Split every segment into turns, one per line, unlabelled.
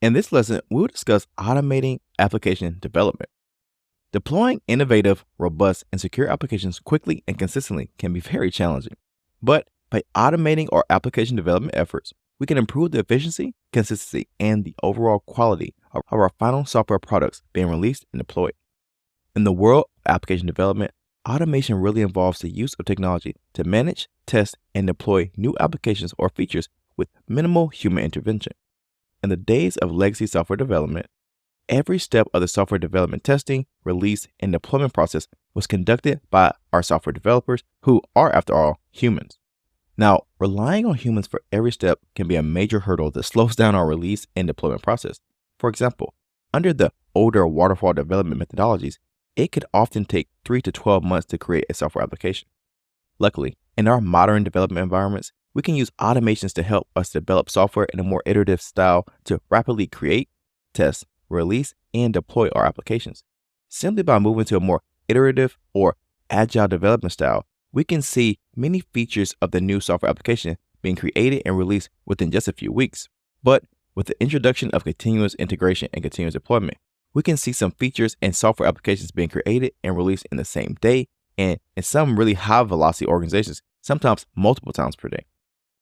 In this lesson, we'll discuss automating application development. Deploying innovative, robust, and secure applications quickly and consistently can be very challenging. But by automating our application development efforts, we can improve the efficiency, consistency, and the overall quality of our final software products being released and deployed. In the world of application development, automation really involves the use of technology to manage, test, and deploy new applications or features with minimal human intervention. In the days of legacy software development, every step of the software development testing, release, and deployment process was conducted by our software developers, who are, after all, humans. Now, relying on humans for every step can be a major hurdle that slows down our release and deployment process. For example, under the older waterfall development methodologies, it could often take 3 to 12 months to create a software application. Luckily, in our modern development environments, we can use automations to help us develop software in a more iterative style to rapidly create, test, release, and deploy our applications. Simply by moving to a more iterative or agile development style, we can see many features of the new software application being created and released within just a few weeks. But with the introduction of continuous integration and continuous deployment, we can see some features and software applications being created and released in the same day, and in some really high velocity organizations, sometimes multiple times per day.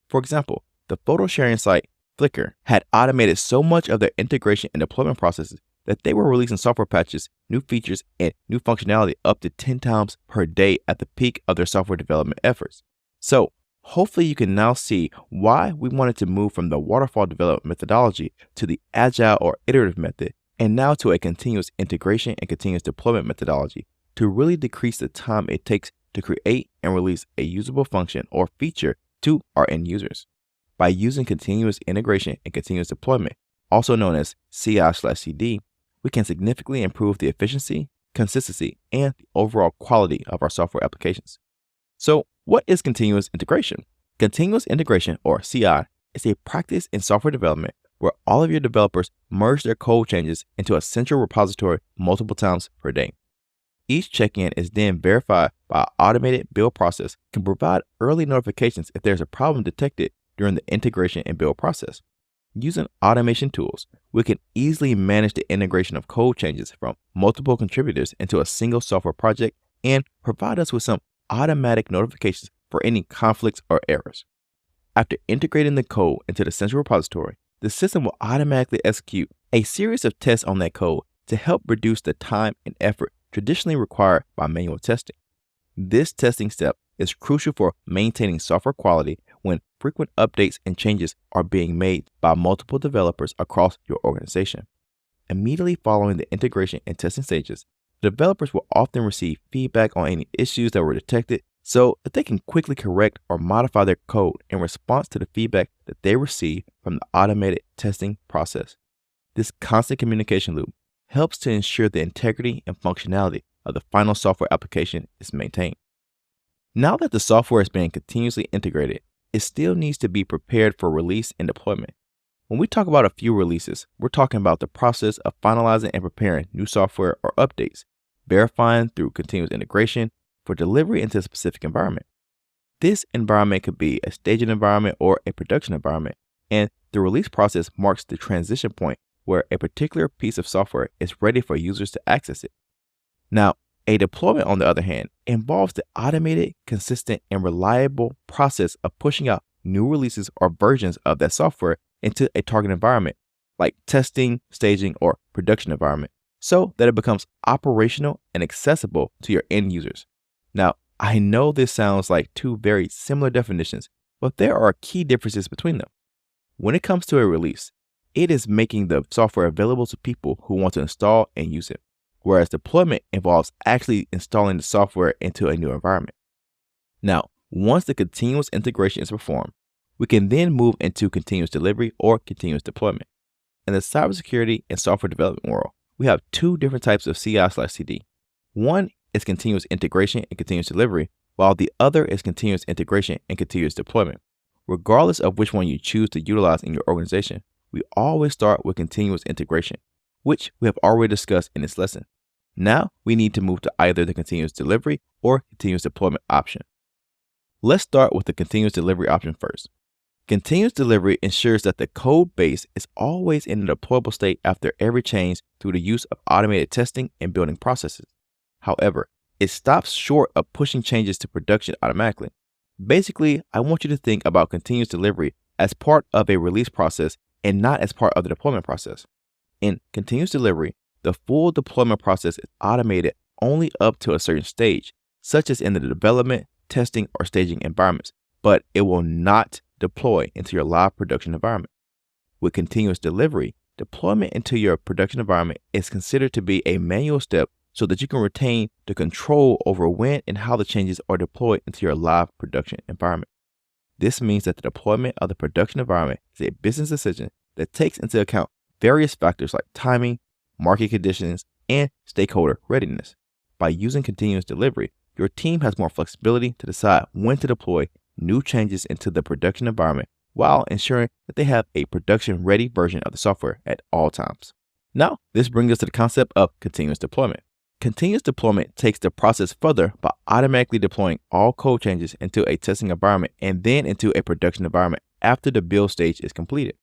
For example, the photo sharing site Flickr had automated so much of their integration and deployment processes that they were releasing software patches, new features, and new functionality up to 10 times per day at the peak of their software development efforts. So, hopefully you can now see why we wanted to move from the waterfall development methodology to the agile or iterative method, and now to a continuous integration and continuous deployment methodology to really decrease the time it takes to create and release a usable function or feature to our end users. By using continuous integration and continuous deployment, also known as CI/CD, we can significantly improve the efficiency, consistency, and the overall quality of our software applications. So, what is continuous integration? Continuous integration, or CI, is a practice in software development where all of your developers merge their code changes into a central repository multiple times per day. Each check-in is then verified by an automated build process, can provide early notifications if there's a problem detected during the integration and build process. Using automation tools, we can easily manage the integration of code changes from multiple contributors into a single software project and provide us with some automatic notifications for any conflicts or errors. After integrating the code into the central repository, the system will automatically execute a series of tests on that code to help reduce the time and effort traditionally required by manual testing. This testing step is crucial for maintaining software quality when frequent updates and changes are being made by multiple developers across your organization. Immediately following the integration and testing stages, developers will often receive feedback on any issues that were detected so that they can quickly correct or modify their code in response to the feedback that they receive from the automated testing process. This constant communication loop helps to ensure the integrity and functionality of the final software application is maintained. Now that the software is being continuously integrated, it still needs to be prepared for release and deployment. When we talk about a few releases, we're talking about the process of finalizing and preparing new software or updates, verifying through continuous integration for delivery into a specific environment. This environment could be a staging environment or a production environment, and the release process marks the transition point where a particular piece of software is ready for users to access it. Now, a deployment, on the other hand, involves the automated, consistent, and reliable process of pushing out new releases or versions of that software into a target environment, like testing, staging, or production environment, so that it becomes operational and accessible to your end users. Now, I know this sounds like two very similar definitions, but there are key differences between them. When it comes to a release, it is making the software available to people who want to install and use it, whereas deployment involves actually installing the software into a new environment. Now, once the continuous integration is performed, we can then move into continuous delivery or continuous deployment. In the cybersecurity and software development world, we have two different types of CI/CD. One is continuous integration and continuous delivery, while the other is continuous integration and continuous deployment. Regardless of which one you choose to utilize in your organization, we always start with continuous integration, which we have already discussed in this lesson. Now we need to move to either the continuous delivery or continuous deployment option. Let's start with the continuous delivery option first. Continuous delivery ensures that the code base is always in a deployable state after every change through the use of automated testing and building processes. However, it stops short of pushing changes to production automatically. Basically, I want you to think about continuous delivery as part of a release process and not as part of the deployment process. In continuous delivery, the full deployment process is automated only up to a certain stage, such as in the development, testing, or staging environments, but it will not deploy into your live production environment. With continuous delivery, deployment into your production environment is considered to be a manual step so that you can retain the control over when and how the changes are deployed into your live production environment. This means that the deployment of the production environment is a business decision that takes into account various factors like timing, market conditions, and stakeholder readiness. By using continuous delivery, your team has more flexibility to decide when to deploy new changes into the production environment while ensuring that they have a production-ready version of the software at all times. Now, this brings us to the concept of continuous deployment. Continuous deployment takes the process further by automatically deploying all code changes into a testing environment and then into a production environment after the build stage is completed.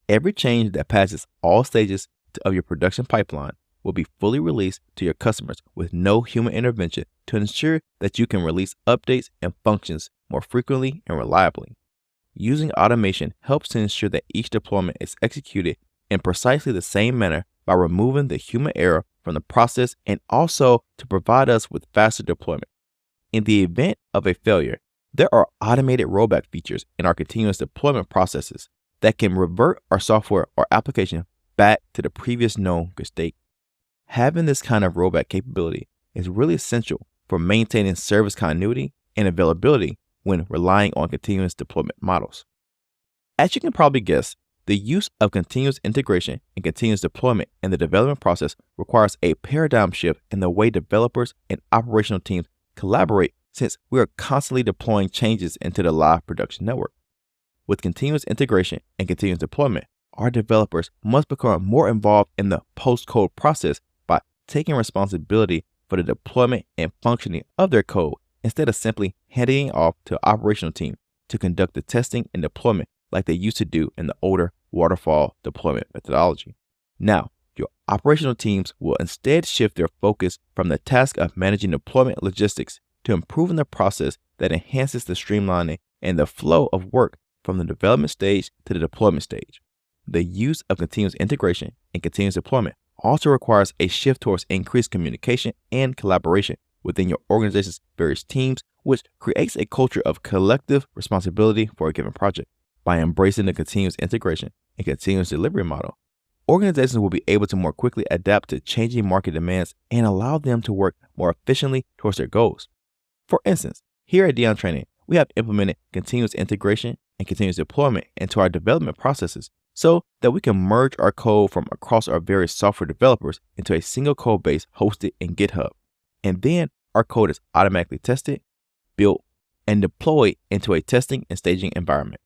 Every change that passes all stages of your production pipeline will be fully released to your customers with no human intervention to ensure that you can release updates and functions more frequently and reliably. Using automation helps to ensure that each deployment is executed in precisely the same manner by removing the human error from the process and also to provide us with faster deployment. In the event of a failure, there are automated rollback features in our continuous deployment processes that can revert our software or application back to the previous known good state. Having this kind of rollback capability is really essential for maintaining service continuity and availability when relying on continuous deployment models. As you can probably guess, the use of continuous integration and continuous deployment in the development process requires a paradigm shift in the way developers and operational teams collaborate, since we are constantly deploying changes into the live production network. With continuous integration and continuous deployment, our developers must become more involved in the post-code process by taking responsibility for the deployment and functioning of their code instead of simply handing it off to an operational team to conduct the testing and deployment like they used to do in the older waterfall deployment methodology. Now, your operational teams will instead shift their focus from the task of managing deployment logistics to improving the process that enhances the streamlining and the flow of work from the development stage to the deployment stage. The use of continuous integration and continuous deployment also requires a shift towards increased communication and collaboration within your organization's various teams, which creates a culture of collective responsibility for a given project. By embracing the continuous integration and continuous delivery model, organizations will be able to more quickly adapt to changing market demands and allow them to work more efficiently towards their goals. For instance, here at Dion Training, we have implemented continuous integration and continuous deployment into our development processes so that we can merge our code from across our various software developers into a single code base hosted in GitHub. And then our code is automatically tested, built, and deployed into a testing and staging environment.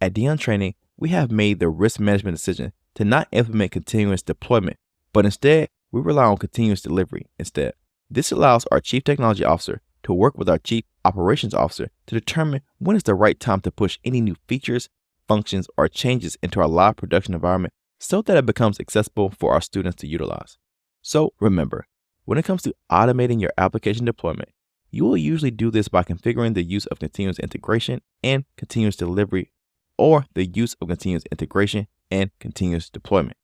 At Dion Training, we have made the risk management decision to not implement continuous deployment, but instead, we rely on continuous delivery instead. This allows our Chief Technology Officer to work with our Chief Operations Officer to determine when is the right time to push any new features, functions, or changes into our live production environment so that it becomes accessible for our students to utilize. So remember, when it comes to automating your application deployment, you will usually do this by configuring the use of continuous integration and continuous delivery, or the use of continuous integration and continuous deployment.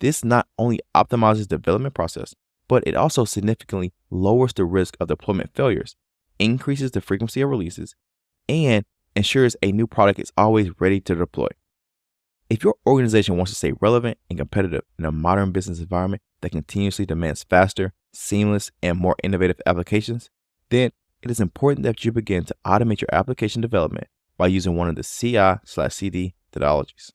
This not only optimizes the development process, but it also significantly lowers the risk of deployment failures, increases the frequency of releases, and ensures a new product is always ready to deploy. If your organization wants to stay relevant and competitive in a modern business environment that continuously demands faster, seamless, and more innovative applications, then it is important that you begin to automate your application development by using one of the CI/CD methodologies.